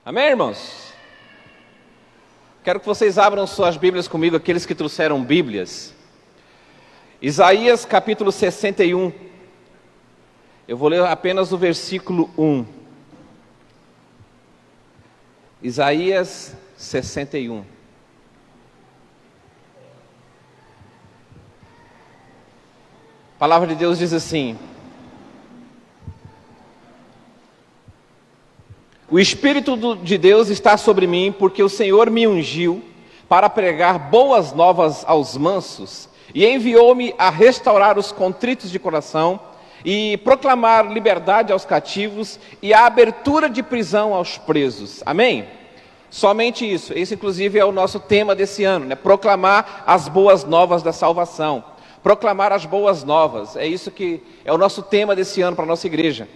Amém, irmãos? Quero que vocês abram suas Bíblias comigo, aqueles que trouxeram Bíblias. Isaías capítulo 61. Eu vou ler apenas o versículo 1. Isaías 61. A palavra de Deus diz assim: o Espírito de Deus está sobre mim, porque o Senhor me ungiu para pregar boas novas aos mansos, e enviou-me a restaurar os contritos de coração, e proclamar liberdade aos cativos, e a abertura de prisão aos presos. Amém? Somente isso. Esse inclusive é o nosso tema desse ano, né? Proclamar as boas novas da salvação. Proclamar as boas novas. É isso que é o nosso tema desse ano para a nossa igreja.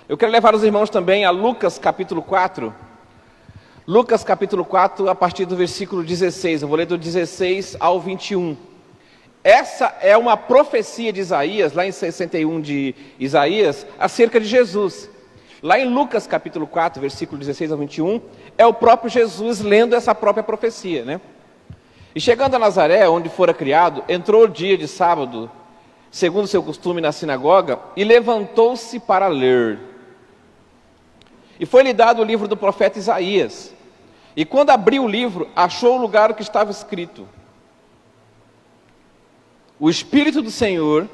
Eu quero levar os irmãos também a Lucas capítulo 4. Lucas capítulo 4, a partir do versículo 16. Eu vou ler do 16 ao 21. Essa é uma profecia de Isaías, lá em 61 de Isaías, acerca de Jesus. Lá em Lucas capítulo 4, versículo 16 ao 21, é o próprio Jesus lendo essa própria profecia, né? E chegando a Nazaré, onde fora criado, entrou o dia de sábado, segundo seu costume, na sinagoga, e levantou-se para ler. E foi-lhe dado o livro do profeta Isaías. E quando abriu o livro, achou o lugar que estava escrito: o Espírito do Senhor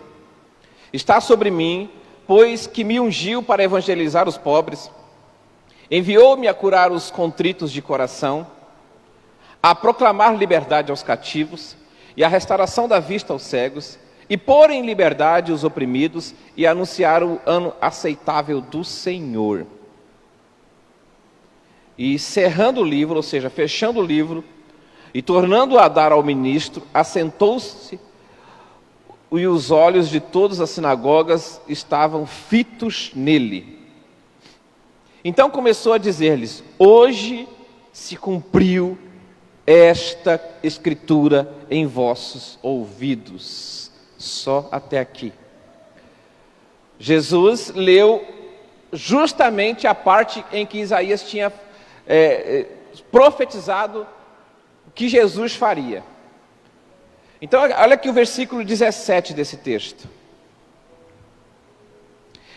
está sobre mim, pois que me ungiu para evangelizar os pobres, enviou-me a curar os contritos de coração, a proclamar liberdade aos cativos, e a restauração da vista aos cegos, e pôr em liberdade os oprimidos, e anunciar o ano aceitável do Senhor. E cerrando o livro, ou seja, fechando o livro, e tornando-o a dar ao ministro, assentou-se, e os olhos de todas as sinagogas estavam fitos nele. Então começou a dizer-lhes: hoje se cumpriu esta escritura em vossos ouvidos. Só até aqui. Jesus leu justamente a parte em que Isaías tinha profetizado o que Jesus faria. Então, olha aqui o versículo 17 desse texto.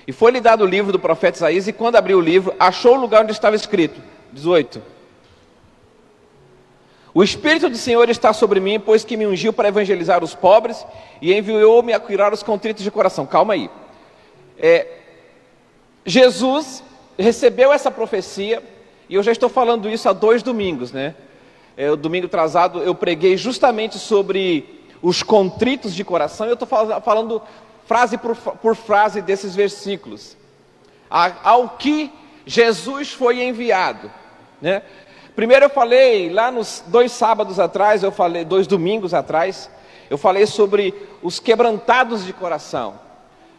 E foi-lhe dado o livro do profeta Isaías, e quando abriu o livro, achou o lugar onde estava escrito. 18. O Espírito do Senhor está sobre mim, pois que me ungiu para evangelizar os pobres, e enviou-me a curar os contritos de coração. Calma aí. Jesus recebeu essa profecia, e eu já estou falando isso há 2 domingos, né? O domingo atrasado eu preguei justamente sobre os contritos de coração. Eu estou falando frase por frase desses versículos. Ao que Jesus foi enviado, né? Primeiro eu falei, lá nos 2 sábados atrás, 2 domingos atrás, eu falei sobre os quebrantados de coração.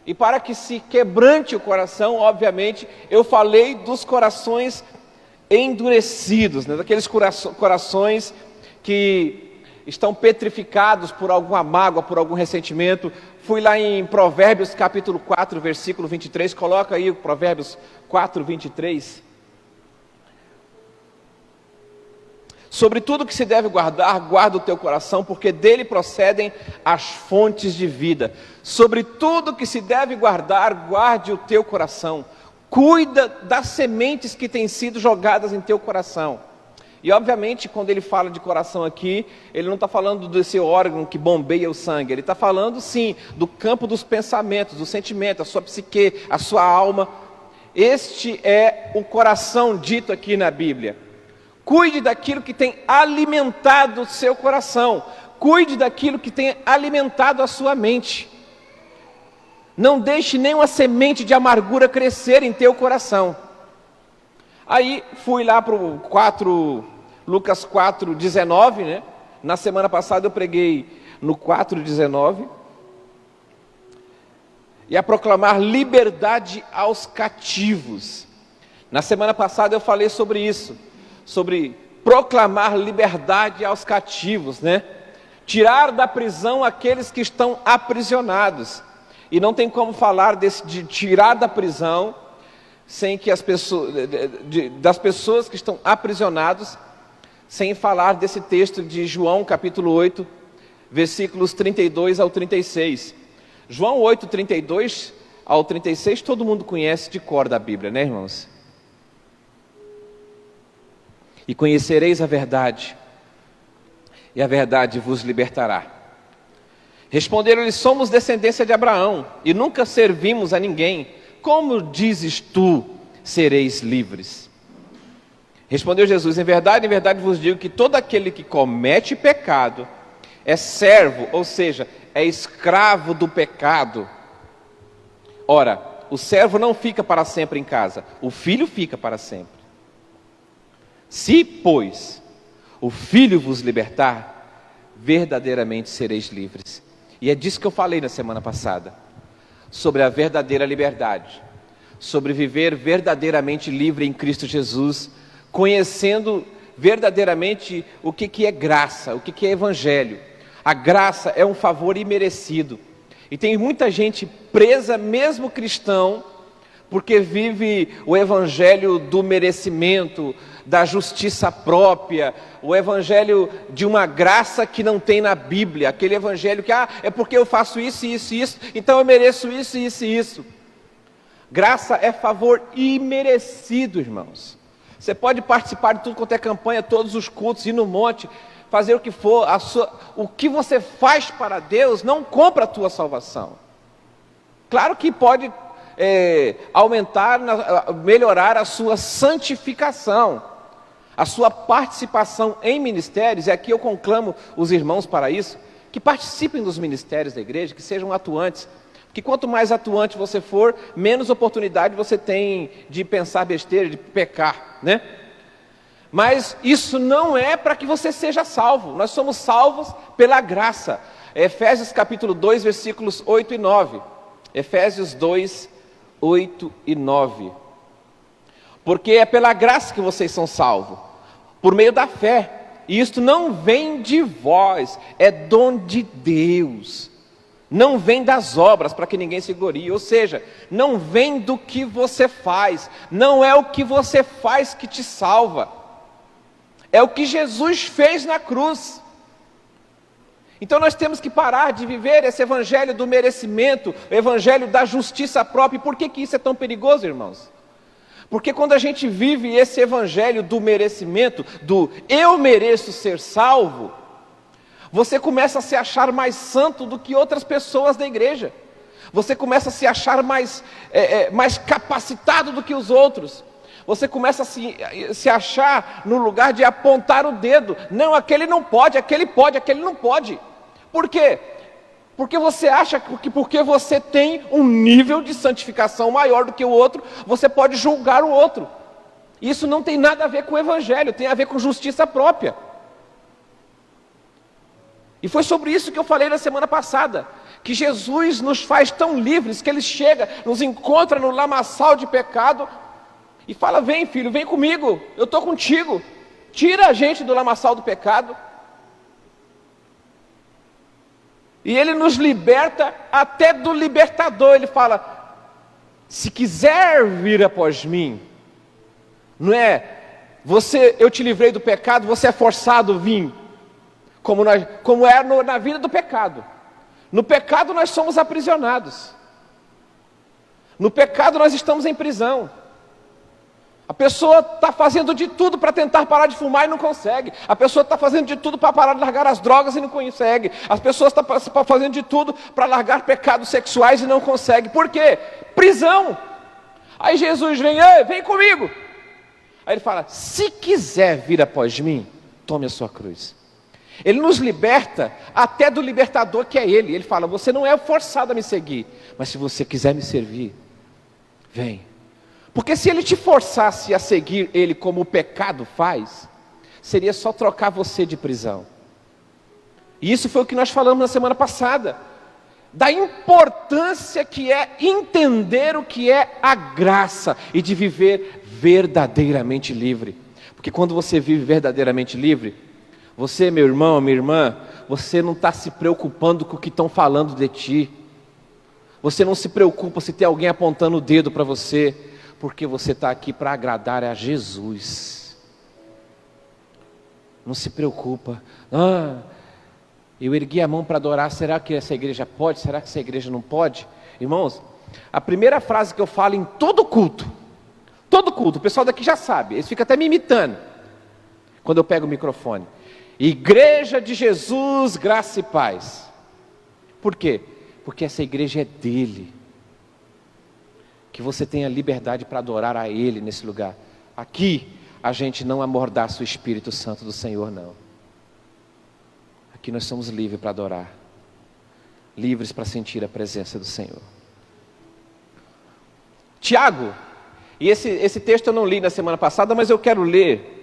E para que se quebrante o coração, obviamente, eu falei dos corações endurecidos, né? Daqueles corações que estão petrificados por alguma mágoa, por algum ressentimento. Fui lá em Provérbios capítulo 4, versículo 23, coloca aí o Provérbios 4, 23. Sobre tudo que se deve guardar, guarda o teu coração, porque dele procedem as fontes de vida. Sobre tudo que se deve guardar, guarde o teu coração. Cuida das sementes que têm sido jogadas em teu coração. E obviamente, quando ele fala de coração aqui, ele não está falando desse órgão que bombeia o sangue. Ele está falando, sim, do campo dos pensamentos, do sentimento, a sua psique, a sua alma. Este é o coração dito aqui na Bíblia. Cuide daquilo que tem alimentado o seu coração. Cuide daquilo que tem alimentado a sua mente. Não deixe nenhuma semente de amargura crescer em teu coração. Aí fui lá para o Lucas 4, 19, né? Na semana passada eu preguei no 4, 19. E a proclamar liberdade aos cativos. Na semana passada eu falei sobre isso. Sobre proclamar liberdade aos cativos, né? Tirar da prisão aqueles que estão aprisionados. E não tem como falar de tirar da prisão sem que as pessoas, das pessoas que estão aprisionados, sem falar desse texto de João capítulo 8, versículos 32 ao 36. João 8, 32 ao 36, todo mundo conhece de cor da Bíblia, né, irmãos? E conhecereis a verdade, e a verdade vos libertará. Responderam-lhe: somos descendência de Abraão, e nunca servimos a ninguém. Como dizes tu, sereis livres? Respondeu Jesus: em verdade vos digo que todo aquele que comete pecado é servo, ou seja, é escravo do pecado. Ora, o servo não fica para sempre em casa, o filho fica para sempre. Se, pois, o filho vos libertar, verdadeiramente sereis livres. E é disso que eu falei na semana passada, sobre a verdadeira liberdade, sobre viver verdadeiramente livre em Cristo Jesus, conhecendo verdadeiramente o que é graça, o que é evangelho. A graça é um favor imerecido. E tem muita gente presa, mesmo cristão, porque vive o evangelho do merecimento, da justiça própria, o evangelho de uma graça que não tem na Bíblia, aquele evangelho que, é porque eu faço isso, isso e isso, então eu mereço isso, isso e isso. Graça é favor imerecido, irmãos. Você pode participar de tudo quanto é campanha, todos os cultos, ir no monte, fazer o que for, o que você faz para Deus não compra a tua salvação. Claro que pode aumentar, melhorar a sua santificação, a sua participação em ministérios, e aqui eu conclamo os irmãos para isso, que participem dos ministérios da igreja, que sejam atuantes, porque quanto mais atuante você for, menos oportunidade você tem de pensar besteira, de pecar, né? Mas isso não é para que você seja salvo. Nós somos salvos pela graça. Efésios capítulo 2, versículos 8 e 9. Efésios 2, 8 e 9. Porque é pela graça que vocês são salvos, por meio da fé. E isto não vem de vós, é dom de Deus. Não vem das obras, para que ninguém se glorie. Ou seja, não vem do que você faz. Não é o que você faz que te salva. É o que Jesus fez na cruz. Então nós temos que parar de viver esse evangelho do merecimento, o evangelho da justiça própria. E por que isso é tão perigoso, irmãos? Porque quando a gente vive esse evangelho do merecimento, do eu mereço ser salvo, você começa a se achar mais santo do que outras pessoas da igreja. Você começa a se achar mais capacitado do que os outros. Você começa a se achar no lugar de apontar o dedo. Não, aquele não pode, aquele pode, aquele não pode. Por quê? Porque você acha que porque você tem um nível de santificação maior do que o outro, você pode julgar o outro. Isso não tem nada a ver com o evangelho, tem a ver com justiça própria. E foi sobre isso que eu falei na semana passada, que Jesus nos faz tão livres, que Ele chega, nos encontra no lamaçal de pecado, e fala: vem filho, vem comigo, eu estou contigo, tira a gente do lamaçal do pecado. E Ele nos liberta até do libertador. Ele fala: se quiser vir após mim, não é, eu te livrei do pecado, você é forçado a vir, como é na vida do pecado. No pecado nós somos aprisionados, no pecado nós estamos em prisão. A pessoa está fazendo de tudo para tentar parar de fumar e não consegue. A pessoa está fazendo de tudo para parar de largar as drogas e não consegue. As pessoas estão fazendo de tudo para largar pecados sexuais e não consegue. Por quê? Prisão. Aí Jesus vem comigo. Aí Ele fala: se quiser vir após mim, tome a sua cruz. Ele nos liberta até do libertador, que é Ele. Ele fala: você não é forçado a me seguir, mas se você quiser me servir, vem. Porque se Ele te forçasse a seguir Ele como o pecado faz, seria só trocar você de prisão. E isso foi o que nós falamos na semana passada, da importância que é entender o que é a graça e de viver verdadeiramente livre. Porque quando você vive verdadeiramente livre, você, meu irmão, minha irmã, você não está se preocupando com o que estão falando de ti. Você não se preocupa se tem alguém apontando o dedo para você. Porque você está aqui para agradar a Jesus. Não se preocupa. Eu ergui a mão para adorar, será que essa igreja pode? Será que essa igreja não pode? Irmãos, a primeira frase que eu falo em todo culto, o pessoal daqui já sabe, eles ficam até me imitando, quando eu pego o microfone: Igreja de Jesus, graça e paz. Por quê? Porque essa igreja é dele. Que você tenha liberdade para adorar a Ele nesse lugar. Aqui, a gente não amordaça o Espírito Santo do Senhor, não. Aqui nós somos livres para adorar. Livres para sentir a presença do Senhor. Tiago, e esse texto eu não li na semana passada, mas eu quero ler.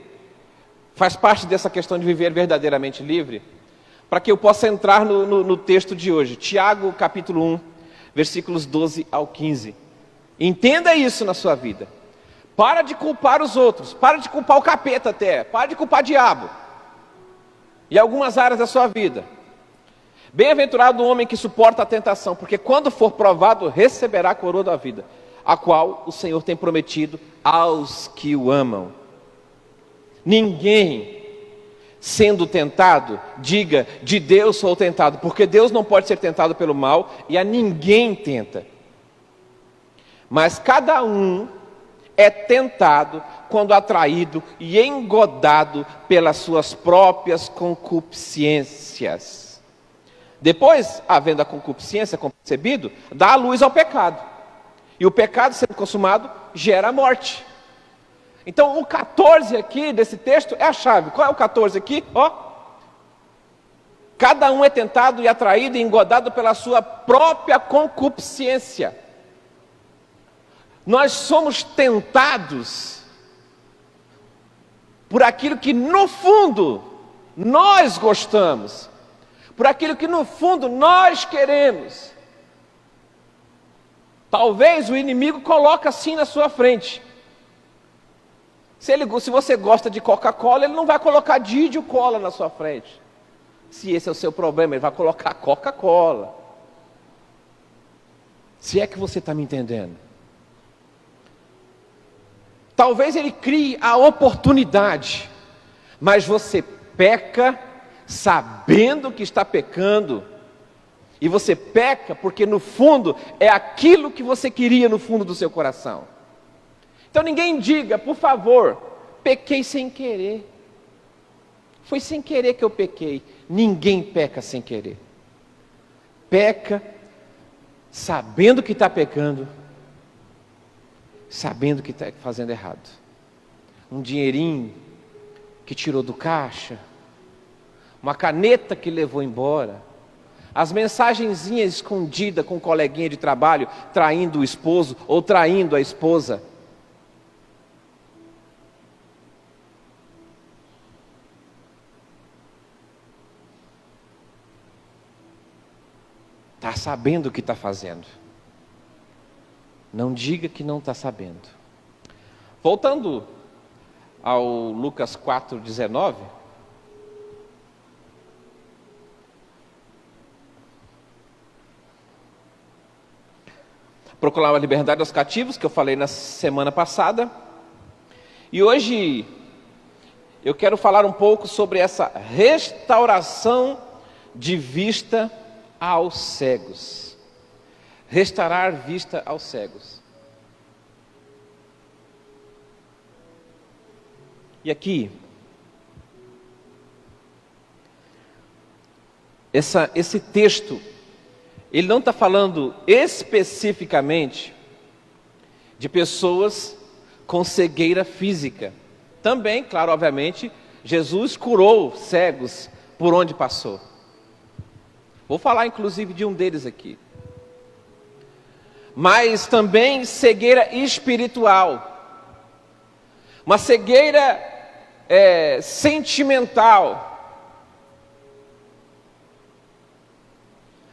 Faz parte dessa questão de viver verdadeiramente livre, para que eu possa entrar no texto de hoje. Tiago, capítulo 1, versículos 12 ao 15. Entenda isso na sua vida. Para de culpar os outros, para de culpar o capeta até, para de culpar o diabo. Em algumas áreas da sua vida. Bem-aventurado o homem que suporta a tentação, porque quando for provado, receberá a coroa da vida, a qual o Senhor tem prometido aos que o amam. Ninguém, sendo tentado, diga: de Deus sou tentado, porque Deus não pode ser tentado pelo mal, e a ninguém tenta. Mas cada um é tentado quando atraído e engodado pelas suas próprias concupiscências. Depois, havendo a concupiscência concebido, dá a luz ao pecado. E o pecado, sendo consumado, gera a morte. Então, o 14 aqui desse texto é a chave. Qual é o 14 aqui? Cada um é tentado e atraído e engodado pela sua própria concupiscência. Nós somos tentados por aquilo que no fundo nós gostamos, por aquilo que no fundo nós queremos. Talvez o inimigo coloque assim na sua frente. Se você gosta de Coca-Cola, ele não vai colocar Didi ou Cola na sua frente. Se esse é o seu problema, ele vai colocar Coca-Cola. Se é que você está me entendendo. Talvez ele crie a oportunidade, mas você peca sabendo que está pecando. E você peca porque no fundo é aquilo que você queria no fundo do seu coração. Então ninguém diga, por favor, pequei sem querer. Foi sem querer que eu pequei. Ninguém peca sem querer. Peca sabendo que está pecando, sabendo que está fazendo errado. Um dinheirinho que tirou do caixa, uma caneta que levou embora, as mensagenzinhas escondidas com um coleguinha de trabalho traindo o esposo ou traindo a esposa. Está sabendo o que está fazendo. Não diga que não está sabendo. Voltando ao Lucas 4:19. Proclamar a liberdade aos cativos, que eu falei na semana passada. E hoje eu quero falar um pouco sobre essa restauração de vista aos cegos. Restaurar vista aos cegos. E aqui, esse texto, ele não está falando especificamente de pessoas com cegueira física. Também, claro, obviamente, Jesus curou cegos por onde passou. Vou falar inclusive de um deles aqui. Mas também cegueira espiritual. Uma cegueira sentimental.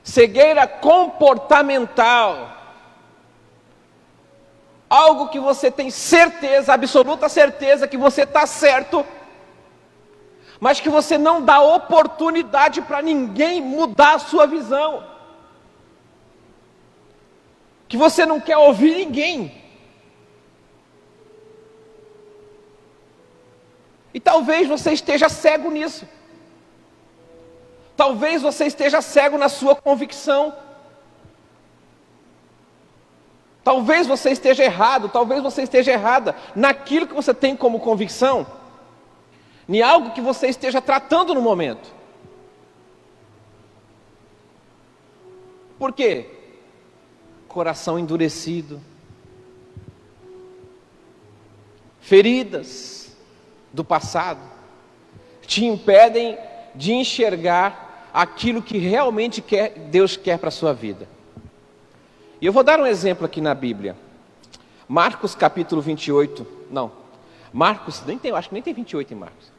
Cegueira comportamental. Algo que você tem certeza, absoluta certeza que você está certo, mas que você não dá oportunidade para ninguém mudar a sua visão. Que você não quer ouvir ninguém. E talvez você esteja cego nisso. Talvez você esteja cego na sua convicção. Talvez você esteja errado, talvez você esteja errada naquilo que você tem como convicção, em algo que você esteja tratando no momento. Por quê? Coração endurecido, feridas do passado, te impedem de enxergar aquilo que realmente Deus quer para a sua vida. E eu vou dar um exemplo aqui na Bíblia. Marcos capítulo 28, não, Marcos, acho que nem tem 28 em Marcos.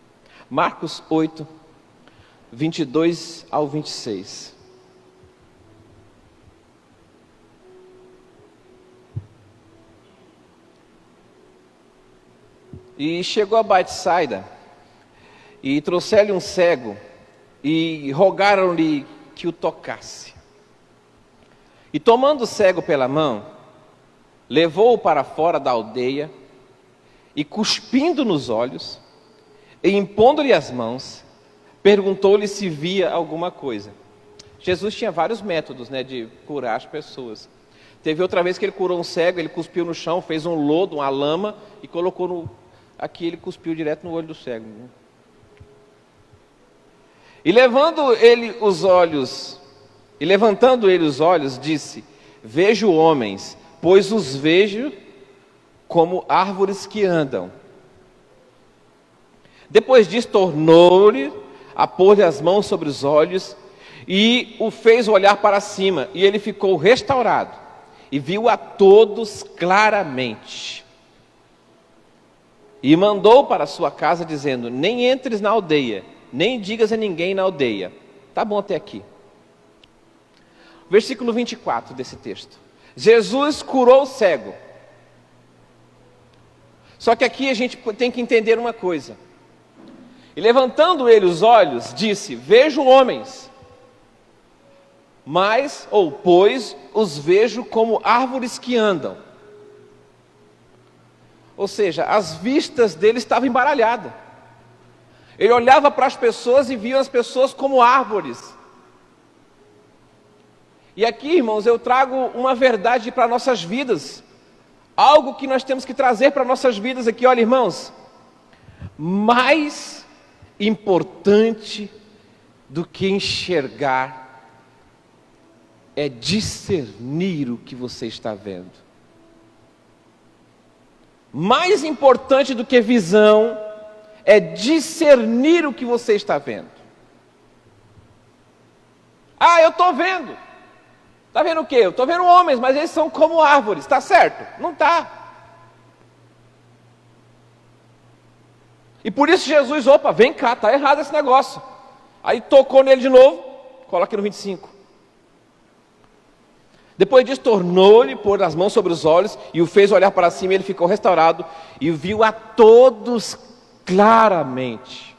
Marcos 8, 22 ao 26. E chegou a Betsaida, e trouxeram-lhe um cego, e rogaram-lhe que o tocasse. E tomando o cego pela mão, levou-o para fora da aldeia, e cuspindo nos olhos, e impondo-lhe as mãos, perguntou-lhe se via alguma coisa. Jesus tinha vários métodos, de curar as pessoas. Teve outra vez que ele curou um cego, ele cuspiu no chão, fez um lodo, uma lama, e colocou aqui ele cuspiu direto no olho do cego. E levantando ele os olhos, disse: vejo homens, pois os vejo como árvores que andam. Depois disso, tornou-lhe a pôr-lhe as mãos sobre os olhos, e o fez olhar para cima, e ele ficou restaurado, e viu a todos claramente. E mandou para sua casa, dizendo: nem entres na aldeia, nem digas a ninguém na aldeia. Tá bom até aqui. Versículo 24 desse texto. Jesus curou o cego. Só que aqui a gente tem que entender uma coisa. E levantando ele os olhos, disse: vejo homens, pois os vejo como árvores que andam. Ou seja, as vistas dele estavam embaralhadas. Ele olhava para as pessoas e via as pessoas como árvores. E aqui, irmãos, eu trago uma verdade para nossas vidas. Algo que nós temos que trazer para nossas vidas aqui. Olha, irmãos, mais importante do que enxergar é discernir o que você está vendo. Mais importante do que visão é discernir o que você está vendo. Eu estou vendo. Está vendo o quê? Eu estou vendo homens, mas eles são como árvores. Está certo? Não está. E por isso Jesus, vem cá, está errado esse negócio. Aí tocou nele de novo, coloca aqui no 25. Depois disso, tornou-lhe pôr as mãos sobre os olhos, e o fez olhar para cima, e ele ficou restaurado, e viu a todos claramente.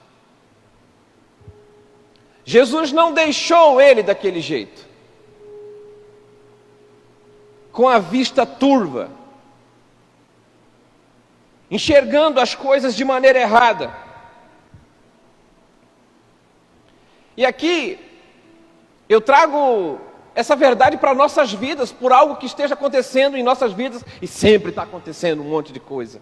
Jesus não deixou ele daquele jeito, com a vista turva, enxergando as coisas de maneira errada. E aqui, eu trago essa verdade para nossas vidas, por algo que esteja acontecendo em nossas vidas, e sempre está acontecendo um monte de coisa.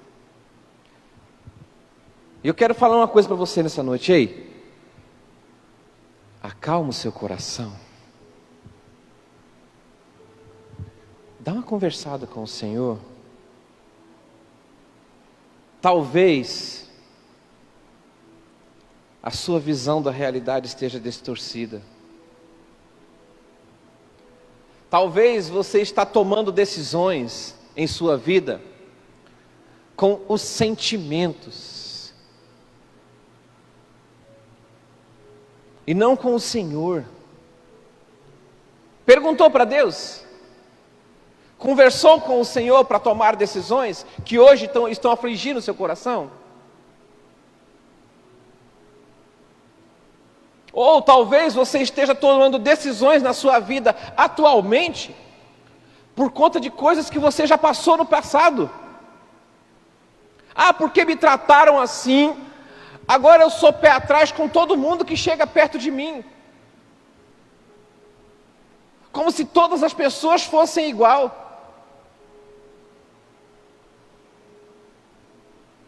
E eu quero falar uma coisa para você nessa noite. Ei, acalma o seu coração. Dá uma conversada com o Senhor. Talvez a sua visão da realidade esteja distorcida. Talvez você está tomando decisões em sua vida com os sentimentos e não com o Senhor. Perguntou para Deus? Conversou com o Senhor para tomar decisões que hoje estão afligindo o seu coração? Ou talvez você esteja tomando decisões na sua vida atualmente por conta de coisas que você já passou no passado. Porque me trataram assim, Agora eu sou pé atrás com todo mundo que chega perto de mim. Como se todas as pessoas fossem igual.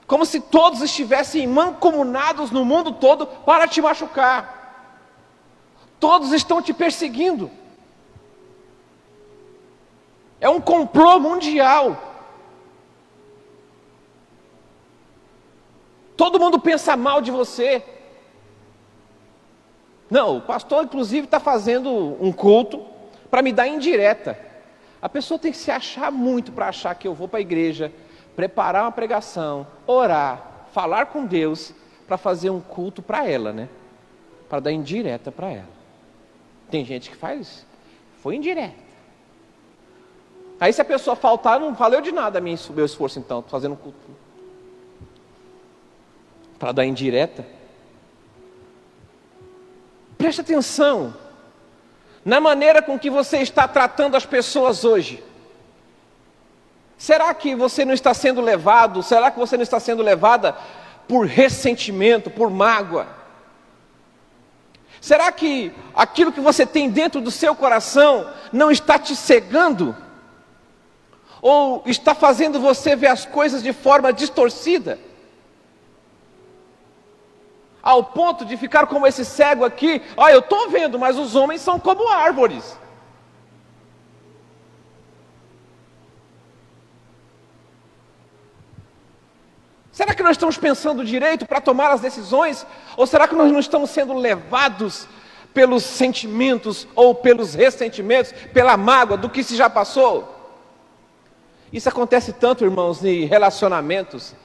Como se todos estivessem mancomunados no mundo todo para te machucar. Todos estão te perseguindo. É um complô mundial. Todo mundo pensa mal de você. Não, o pastor inclusive está fazendo um culto para me dar indireta. A pessoa tem que se achar muito para achar que eu vou para a igreja, preparar uma pregação, orar, falar com Deus, para fazer um culto para ela, né? Para dar indireta para ela. Tem gente que faz isso. Foi indireta. Aí se a pessoa faltar, não valeu de nada meu esforço então, tô fazendo um culto. Para dar indireta. Preste atenção na maneira com que você está tratando as pessoas hoje. Será que você não está sendo levado, será que você não está sendo levada por ressentimento, por mágoa? Será que aquilo que você tem dentro do seu coração não está te cegando? Ou está fazendo você ver as coisas de forma distorcida? Ao ponto de ficar como esse cego aqui, ó, eu estou vendo, mas os homens são como árvores. Será que nós estamos pensando direito para tomar as decisões? Ou será que nós não estamos sendo levados pelos sentimentos ou pelos ressentimentos, pela mágoa do que se já passou? Isso acontece tanto, irmãos, em relacionamentos,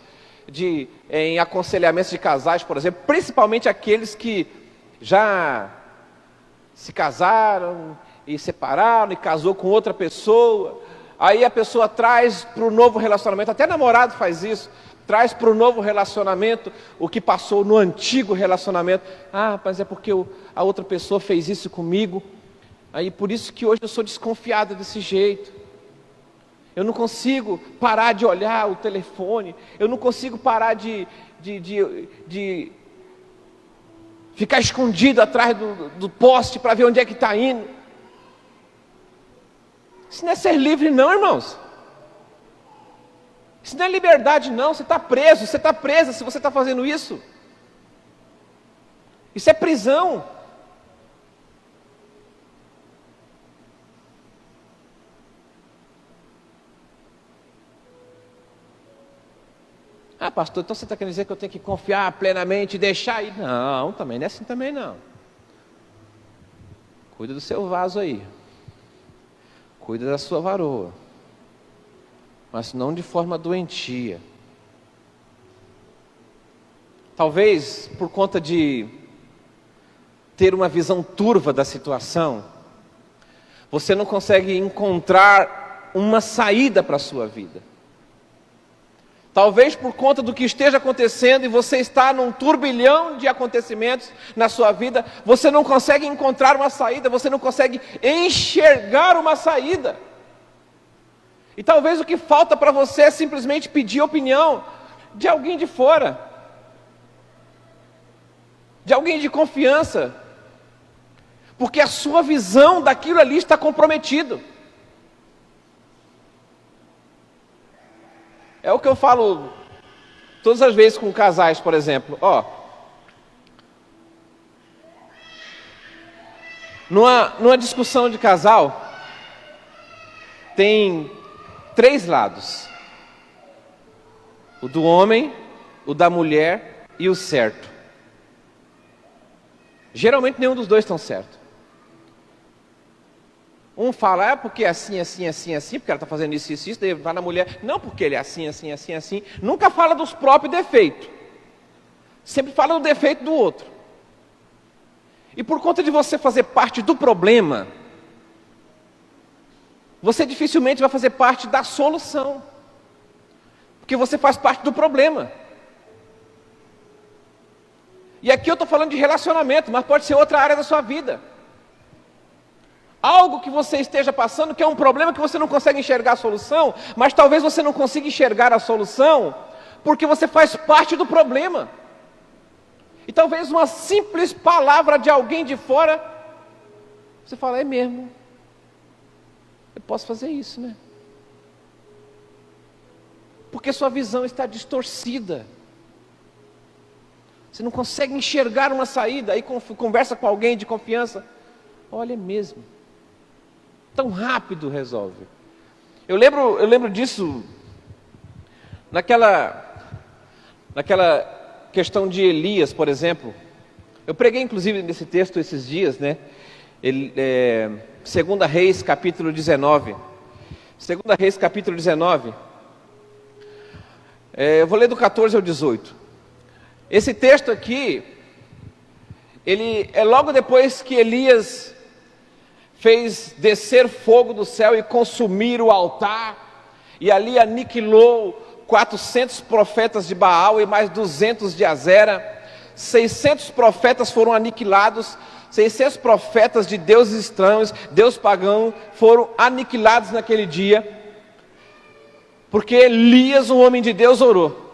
em aconselhamentos de casais, por exemplo, principalmente aqueles que já se casaram e separaram e casou com outra pessoa. Aí a pessoa traz para o novo relacionamento, até namorado faz isso, traz para o novo relacionamento o que passou no antigo relacionamento. Ah, mas é porque a outra pessoa fez isso comigo, aí por isso que hoje eu sou desconfiado desse jeito. Eu não consigo parar de olhar o telefone, eu não consigo parar de ficar escondido atrás do poste para ver onde é que está indo. Isso não é ser livre não, irmãos. Isso não é liberdade não, você está preso, você está presa se você está fazendo isso. Isso é prisão. Ah, pastor, então você está querendo dizer que eu tenho que confiar plenamente e deixar ir? Não, também não é assim também não. Cuida do seu vaso aí. Cuida da sua varoa. Mas não de forma doentia. Talvez por conta de ter uma visão turva da situação, você não consegue encontrar uma saída para a sua vida. Talvez por conta do que esteja acontecendo e você está num turbilhão de acontecimentos na sua vida, você não consegue encontrar uma saída, você não consegue enxergar uma saída. E talvez o que falta para você é simplesmente pedir opinião de alguém de fora, de alguém de confiança, porque a sua visão daquilo ali está comprometida. É o que eu falo todas as vezes com casais, por exemplo. Numa discussão de casal, tem 3 lados. O do homem, o da mulher e o certo. Geralmente nenhum dos dois estão certo. Um fala, porque é assim, assim, assim, assim, porque ela está fazendo isso, isso, isso, daí vai na mulher, não, porque ele é assim, assim, assim, assim. Nunca fala dos próprios defeitos. Sempre fala do defeito do outro. E por conta de você fazer parte do problema, você dificilmente vai fazer parte da solução. Porque você faz parte do problema. E aqui eu estou falando de relacionamento, mas pode ser outra área da sua vida. Algo que você esteja passando, que é um problema que você não consegue enxergar a solução, mas talvez você não consiga enxergar a solução, porque você faz parte do problema. E talvez uma simples palavra de alguém de fora, você fala, é mesmo, eu posso fazer isso, né? Porque sua visão está distorcida. Você não consegue enxergar uma saída, aí conversa com alguém de confiança, olha, é mesmo, tão rápido resolve. Eu lembro disso, naquela questão de Elias, por exemplo. Eu preguei inclusive nesse texto esses dias, né? 2 Reis, capítulo 19. 2 Reis, capítulo 19. Eu vou ler do 14 ao 18. Esse texto aqui, ele é logo depois que Elias fez descer fogo do céu e consumir o altar, e ali aniquilou 400 profetas de Baal e mais 200 de Azera. 600 profetas foram aniquilados, 600 profetas de deuses estranhos, deus pagão, foram aniquilados naquele dia, porque Elias, um homem de Deus, orou.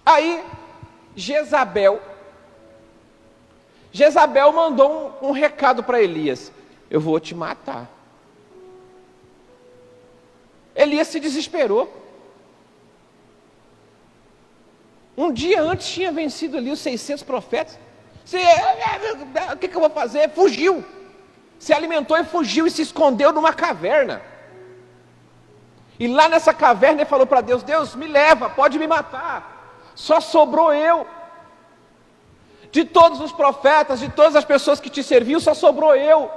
Aí, Jezabel mandou um recado para Elias, eu vou te matar. Elias se desesperou. Um dia antes tinha vencido ali os 600 profetas. O que eu vou fazer? Fugiu. Se alimentou e fugiu e se escondeu numa caverna. E lá nessa caverna ele falou para Deus, Deus, me leva, pode me matar. Só sobrou eu. De todos os profetas, de todas as pessoas que te serviam, só sobrou eu.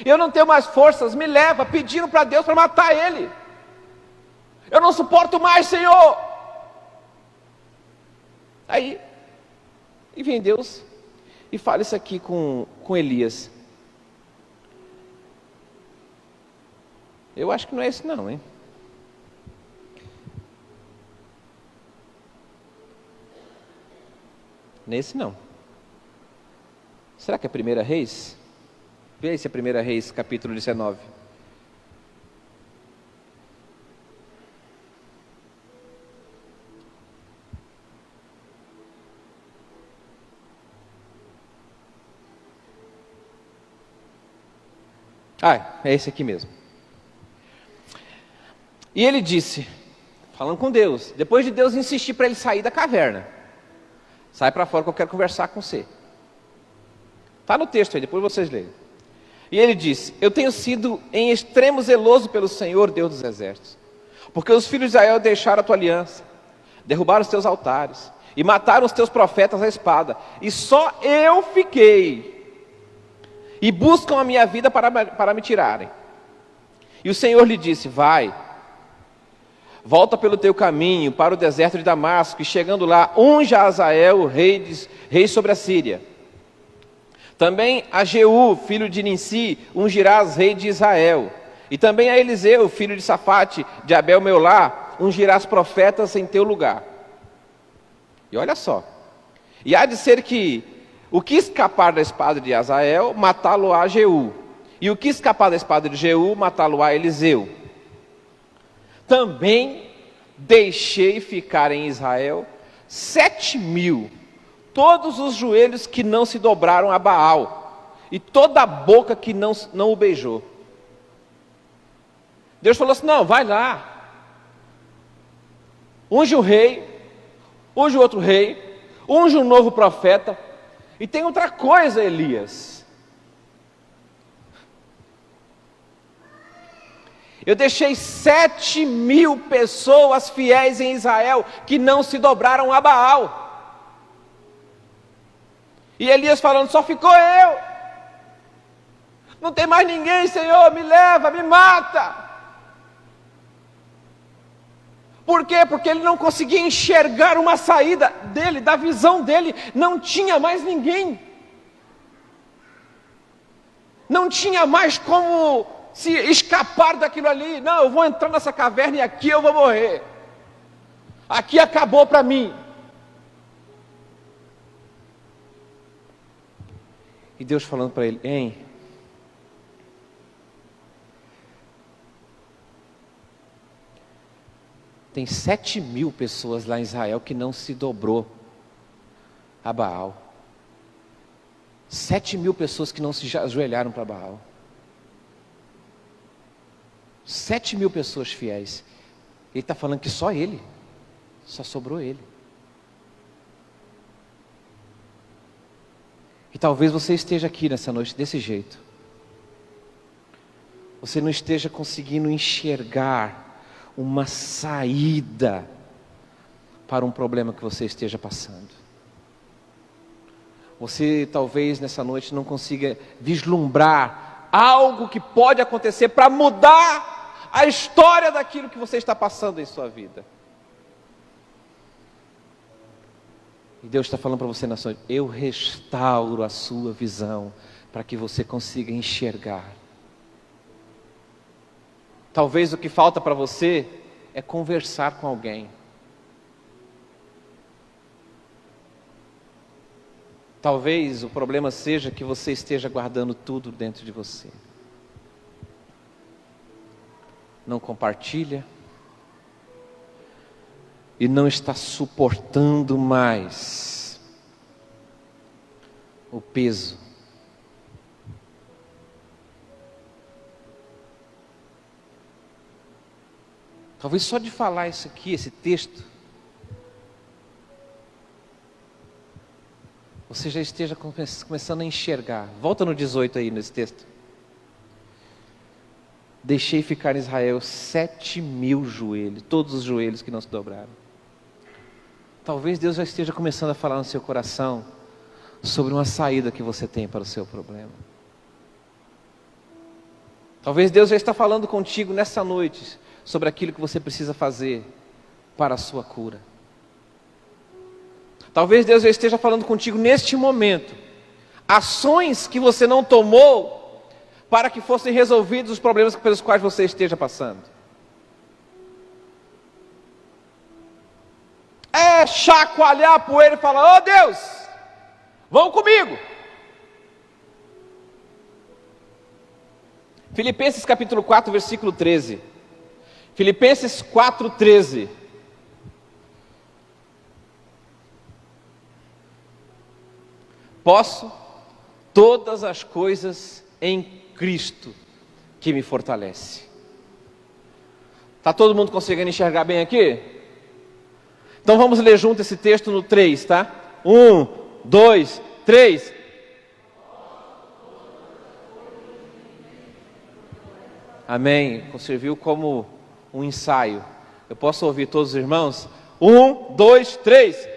Eu não tenho mais forças, me leva. Pediram para Deus para matar ele. Eu não suporto mais, Senhor. Aí, e vem Deus e fala isso aqui com Elias. Eu acho que não é esse não, hein? Nesse não. Será que é 1 Reis? Vê aí se é 1 Reis, capítulo 19. É esse aqui mesmo. E ele disse, falando com Deus, depois de Deus insistir para ele sair da caverna, sai para fora que eu quero conversar com você. Está no texto aí, depois vocês leem. E ele disse, eu tenho sido em extremo zeloso pelo Senhor, Deus dos exércitos, porque os filhos de Israel deixaram a tua aliança, derrubaram os teus altares, e mataram os teus profetas à espada, e só eu fiquei, e buscam a minha vida para me tirarem. E o Senhor lhe disse, vai, volta pelo teu caminho para o deserto de Damasco, e chegando lá, unja a Azael, rei sobre a Síria. Também a Jeú, filho de Ninsi, ungirás rei de Israel. E também a Eliseu, filho de Safate, de Abel Meolá, ungirás profetas em teu lugar. E olha só, e há de ser que o que escapar da espada de Azael, matá-lo-á Jeú. E o que escapar da espada de Jeú, matá-lo-á Eliseu. Também deixei ficar em Israel 7.000, todos os joelhos que não se dobraram a Baal, e toda a boca que não o beijou. Deus falou assim, não, vai lá, unge o rei, unge o outro rei, unge um novo profeta. E tem outra coisa, Elias. Eu deixei 7.000 pessoas fiéis em Israel que não se dobraram a Baal. E Elias falando, só ficou eu. Não tem mais ninguém, Senhor, me leva, me mata. Por quê? Porque ele não conseguia enxergar uma saída dele, da visão dele, não tinha mais ninguém. Não tinha mais como se escapar daquilo ali. Não, eu vou entrar nessa caverna e aqui eu vou morrer. Aqui acabou para mim. E Deus falando para ele, hein? Tem 7.000 pessoas lá em Israel que não se dobrou a Baal. 7.000 pessoas que não se ajoelharam para Baal. 7.000 pessoas fiéis. Ele está falando que só sobrou ele. E talvez você esteja aqui nessa noite desse jeito. Você não esteja conseguindo enxergar uma saída para um problema que você esteja passando. Você talvez nessa noite não consiga vislumbrar algo que pode acontecer para mudar a história daquilo que você está passando em sua vida. E Deus está falando para você nessa noite: eu restauro a sua visão para que você consiga enxergar. Talvez o que falta para você é conversar com alguém. Talvez o problema seja que você esteja guardando tudo dentro de você. Não compartilha. E não está suportando mais o peso. Talvez só de falar isso aqui, esse texto, você já esteja começando a enxergar. Volta no 18 aí, nesse texto. Deixei ficar em Israel 7.000 joelhos, todos os joelhos que não se dobraram. Talvez Deus já esteja começando a falar no seu coração sobre uma saída que você tem para o seu problema. Talvez Deus já está falando contigo nessa noite sobre aquilo que você precisa fazer para a sua cura. Talvez Deus já esteja falando contigo neste momento, ações que você não tomou para que fossem resolvidos os problemas pelos quais você esteja passando. É chacoalhar a poeira e falar: oh Deus, vão comigo. Filipenses capítulo 4, versículo 13. Filipenses 4:13. Posso todas as coisas em Cristo que me fortalece. Está todo mundo conseguindo enxergar bem aqui? Então vamos ler junto esse texto no 3, tá? 1, 2, 3. Amém. Serviu como um ensaio. Eu posso ouvir todos os irmãos? 1, 2, 3.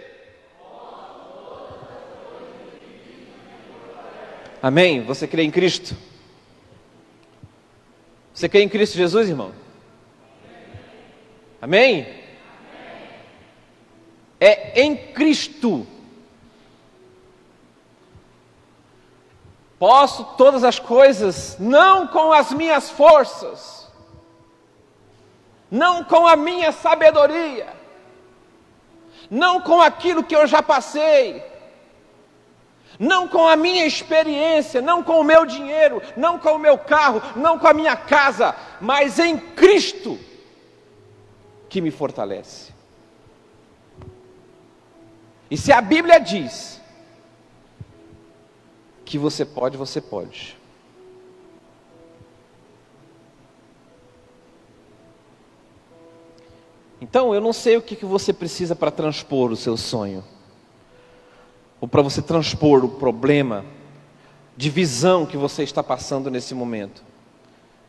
Amém? Você crê em Cristo? Você crê em Cristo Jesus, irmão? Amém? É em Cristo. Posso todas as coisas, não com as minhas forças, não com a minha sabedoria, não com aquilo que eu já passei, não com a minha experiência, não com o meu dinheiro, não com o meu carro, não com a minha casa, mas em Cristo que me fortalece. E se a Bíblia diz que você pode, você pode. Então, eu não sei o que você precisa para transpor o seu sonho, ou para você transpor o problema de visão que você está passando nesse momento.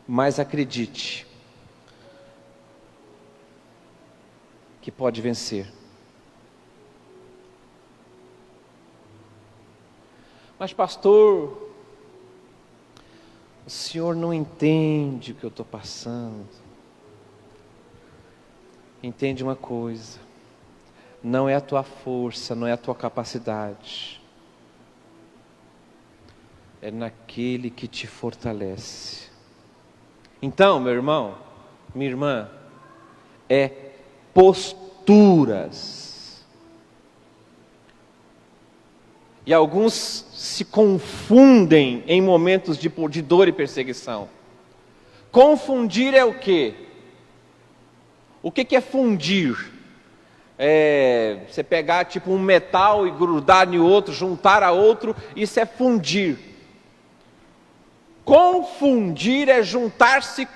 Mas acredite que pode vencer. Mas pastor, o senhor não entende o que eu estou passando. Entende uma coisa: não é a tua força, não é a tua capacidade, é naquele que te fortalece. Então, meu irmão, minha irmã, é posturas. E alguns se confundem em momentos de dor e perseguição. Confundir é o quê? O que é fundir? você pegar tipo um metal e grudar em outro, juntar a outro, isso é fundir. Confundir é juntar-se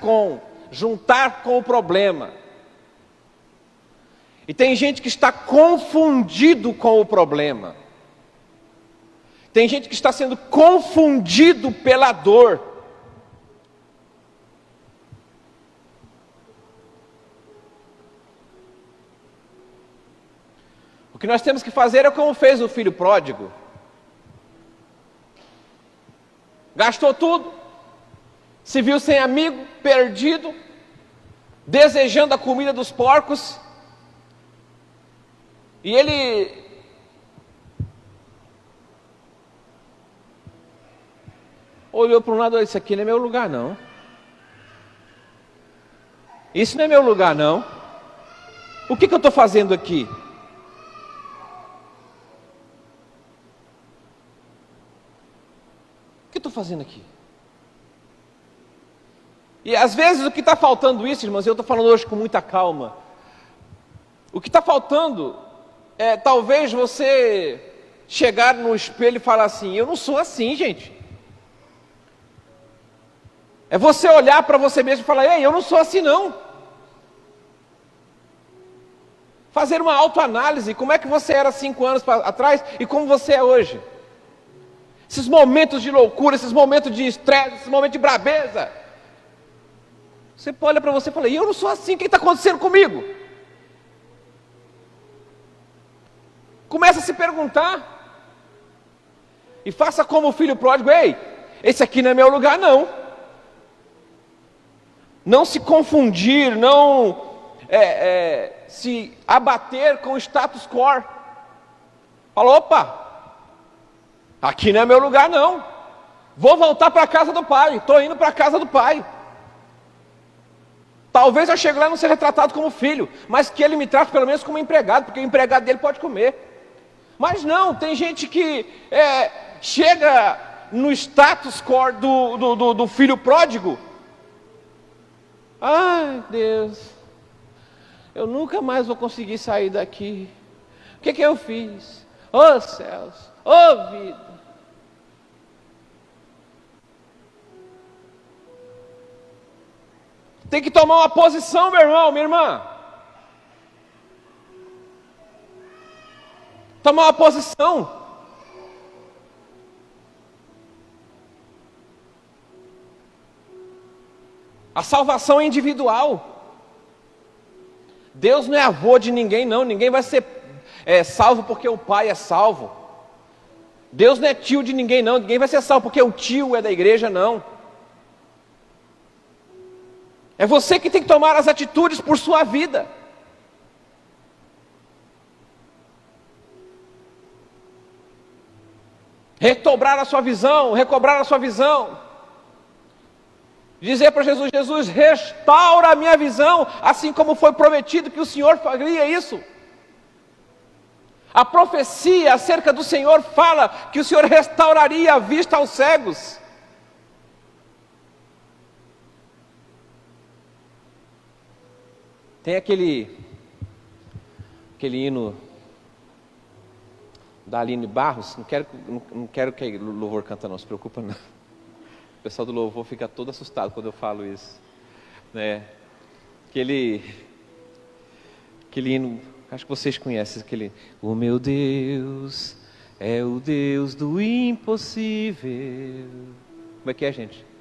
juntar com o problema. E tem gente que está confundido com o problema. Tem gente que está sendo confundido pela dor. O que nós temos que fazer é como fez o filho pródigo. Gastou tudo, se viu sem amigo, perdido, desejando a comida dos porcos. E ele olhou para um lado e disse: isso aqui não é meu lugar não. Isso não é meu lugar não. O que eu estou fazendo aqui? O que eu estou fazendo aqui? E às vezes o que está faltando isso, irmãos, eu estou falando hoje com muita calma. O que está faltando é talvez você chegar no espelho e falar assim: eu não sou assim, gente. É você olhar para você mesmo e falar: ei, eu não sou assim não. Fazer uma autoanálise, como é que você era 5 anos atrás e como você é hoje. Esses momentos de loucura, esses momentos de estresse, esses momentos de brabeza. Você olha para você e fala: e eu não sou assim, o que está acontecendo comigo? Começa a se perguntar. E faça como o filho pródigo: ei, esse aqui não é meu lugar não. Não se confundir, não se abater com o status quo. Fala: opa, aqui não é meu lugar não. Vou voltar para a casa do pai, estou indo para a casa do pai. Talvez eu chegue lá e não seja tratado como filho, mas que ele me trate pelo menos como empregado, porque o empregado dele pode comer. Mas não, tem gente que chega no status quo do filho pródigo. Ai, Deus, eu nunca mais vou conseguir sair daqui. O que eu fiz? Oh céus, oh vida. Tem que tomar uma posição, meu irmão, minha irmã. Tomar uma posição. A salvação é individual. Deus não é avô de ninguém não. Ninguém vai ser salvo porque o pai é salvo. Deus não é tio de ninguém não. Ninguém vai ser salvo porque o tio é da igreja não. É você que tem que tomar as atitudes por sua vida. Recobrar a sua visão, recobrar a sua visão. Dizer para Jesus: Jesus, restaura a minha visão, assim como foi prometido que o Senhor faria isso. A profecia acerca do Senhor fala que o Senhor restauraria a vista aos cegos. Tem aquele hino da Aline Barros, não quero que o louvor canta não, se preocupa não. O pessoal do louvor fica todo assustado quando eu falo isso, né? Aquele hino, acho que vocês conhecem aquele: o meu Deus é o Deus do impossível. Como é que é, gente?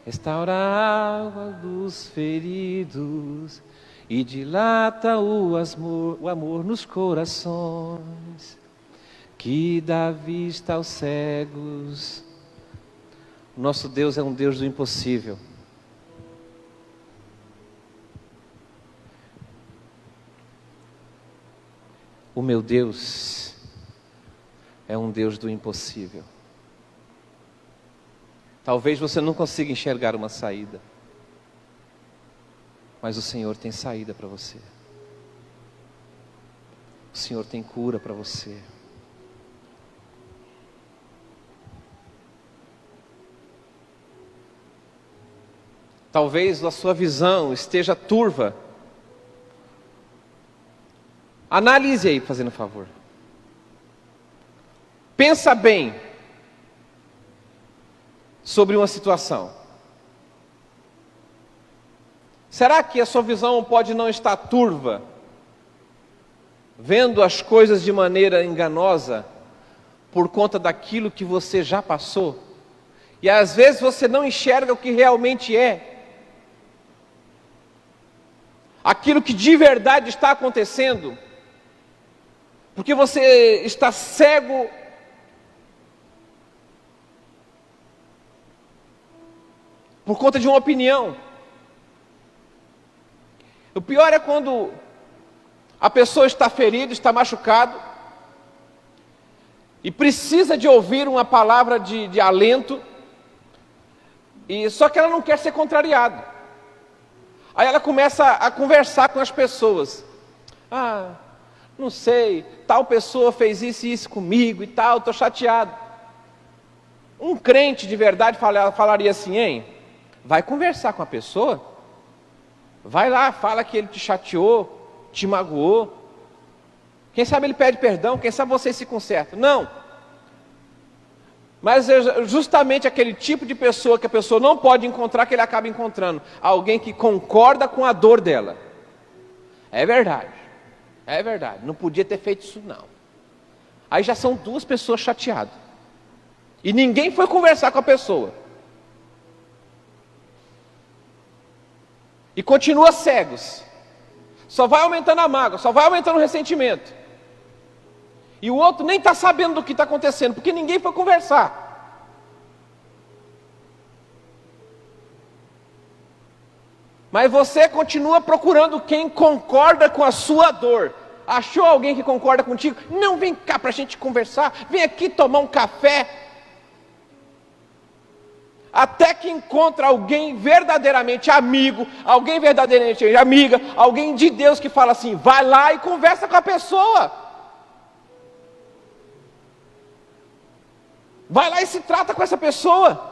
Restaura a alma dos feridos e dilata o amor nos corações, que dá vista aos cegos. O nosso Deus é um Deus do impossível. O meu Deus é um Deus do impossível. Talvez você não consiga enxergar uma saída, mas o Senhor tem saída para você. O Senhor tem cura para você. Talvez a sua visão esteja turva. Analise aí, fazendo favor. Pensa bem sobre uma situação. Será que a sua visão pode não estar turva, vendo as coisas de maneira enganosa, por conta daquilo que você já passou? E às vezes você não enxerga o que realmente é. Aquilo que de verdade está acontecendo. Porque você está cego por conta de uma opinião. O pior é quando a pessoa está ferida, está machucado, e precisa de ouvir uma palavra de alento, e só que ela não quer ser contrariada. Aí ela começa a conversar com as pessoas. Não sei, tal pessoa fez isso e isso comigo e tal, estou chateado. Um crente de verdade falaria assim, hein? Vai conversar com a pessoa. Vai lá, fala que ele te chateou, te magoou. Quem sabe ele pede perdão, quem sabe vocês se consertam. Não. Mas é justamente aquele tipo de pessoa que a pessoa não pode encontrar, que ele acaba encontrando. Alguém que concorda com a dor dela. É verdade. É verdade. Não podia ter feito isso não. Aí já são duas pessoas chateadas. E ninguém foi conversar com a pessoa. E continua cegos. Só vai aumentando a mágoa, só vai aumentando o ressentimento. E o outro nem está sabendo do que está acontecendo, porque ninguém foi conversar. Mas você continua procurando quem concorda com a sua dor. Achou alguém que concorda contigo? Não, vem cá para a gente conversar. Vem aqui tomar um café. Até que encontra alguém verdadeiramente amigo, alguém verdadeiramente amiga, alguém de Deus que fala assim, vai lá e conversa com a pessoa. Vai lá e se trata com essa pessoa.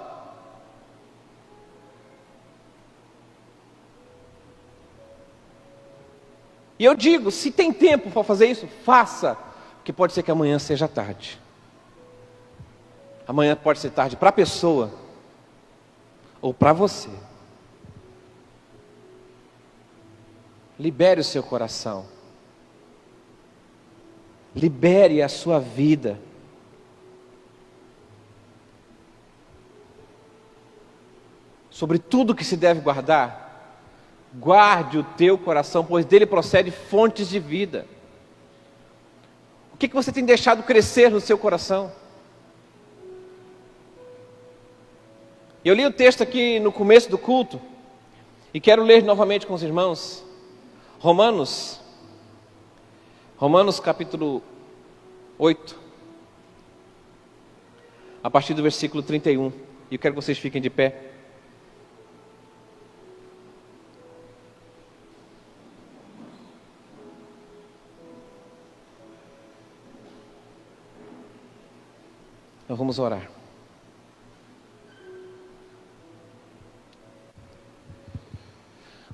E eu digo, se tem tempo para fazer isso, faça. Porque pode ser que amanhã seja tarde. Amanhã pode ser tarde para a pessoa ou para você. Libere o seu coração. Libere a sua vida. Sobre tudo que se deve guardar, guarde o teu coração, pois dele procede fontes de vida. O que você tem deixado crescer no seu coração? Eu li o texto aqui no começo do culto, e quero ler novamente com os irmãos. Romanos capítulo 8, a partir do versículo 31. E eu quero que vocês fiquem de pé. Nós vamos orar.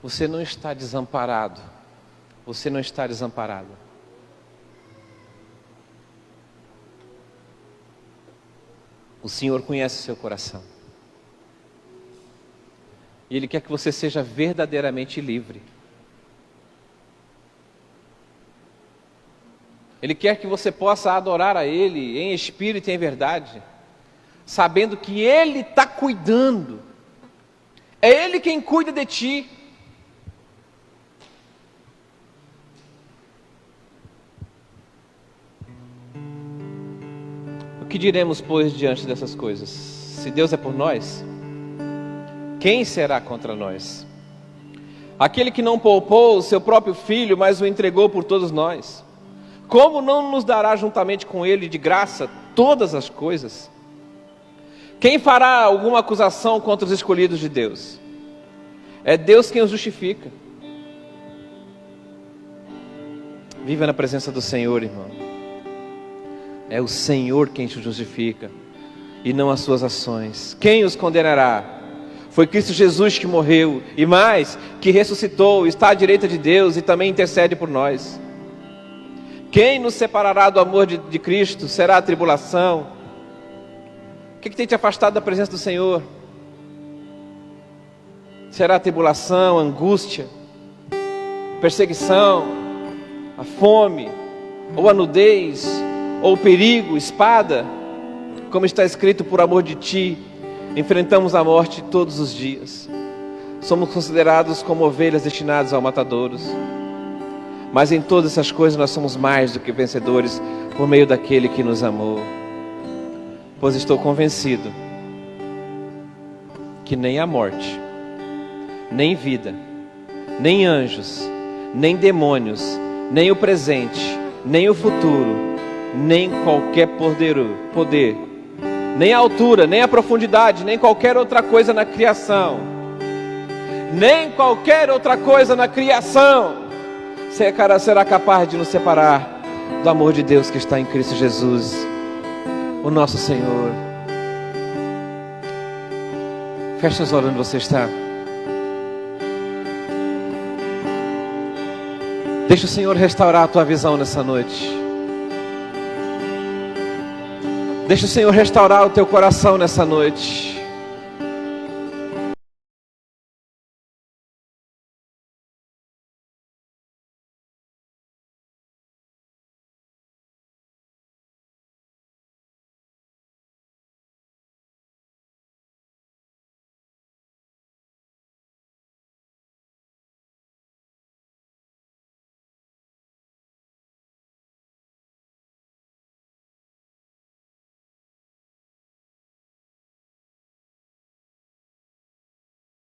Você não está desamparado. Você não está desamparado. O Senhor conhece o seu coração. E Ele quer que você seja verdadeiramente livre. Ele quer que você possa adorar a Ele em espírito e em verdade, sabendo que Ele está cuidando. É Ele quem cuida de ti. O que diremos, pois, diante dessas coisas? Se Deus é por nós, quem será contra nós? Aquele que não poupou o seu próprio Filho, mas o entregou por todos nós, como não nos dará juntamente com Ele de graça todas as coisas? Quem fará alguma acusação contra os escolhidos de Deus? É Deus quem os justifica. Viva na presença do Senhor, irmão. É o Senhor quem te justifica, e não as suas ações. Quem os condenará? Foi Cristo Jesus que morreu e mais, que ressuscitou, está à direita de Deus e também intercede por nós. Quem nos separará do amor de Cristo? Será a tribulação? O que tem te afastado da presença do Senhor? Será a tribulação, a angústia, perseguição, a fome, ou a nudez, ou o perigo, espada? Como está escrito, por amor de ti, enfrentamos a morte todos os dias. Somos considerados como ovelhas destinadas ao matadouros. Mas em todas essas coisas nós somos mais do que vencedores por meio daquele que nos amou. Pois estou convencido que nem a morte, nem vida, nem anjos, nem demônios, nem o presente, nem o futuro, nem qualquer poder, nem a altura, nem a profundidade, nem qualquer outra coisa na criação, nem qualquer outra coisa na criação será capaz de nos separar do amor de Deus que está em Cristo Jesus, o nosso Senhor. Feche os olhos onde você está. Deixa o Senhor restaurar a tua visão nessa noite. Deixa o Senhor restaurar o teu coração nessa noite.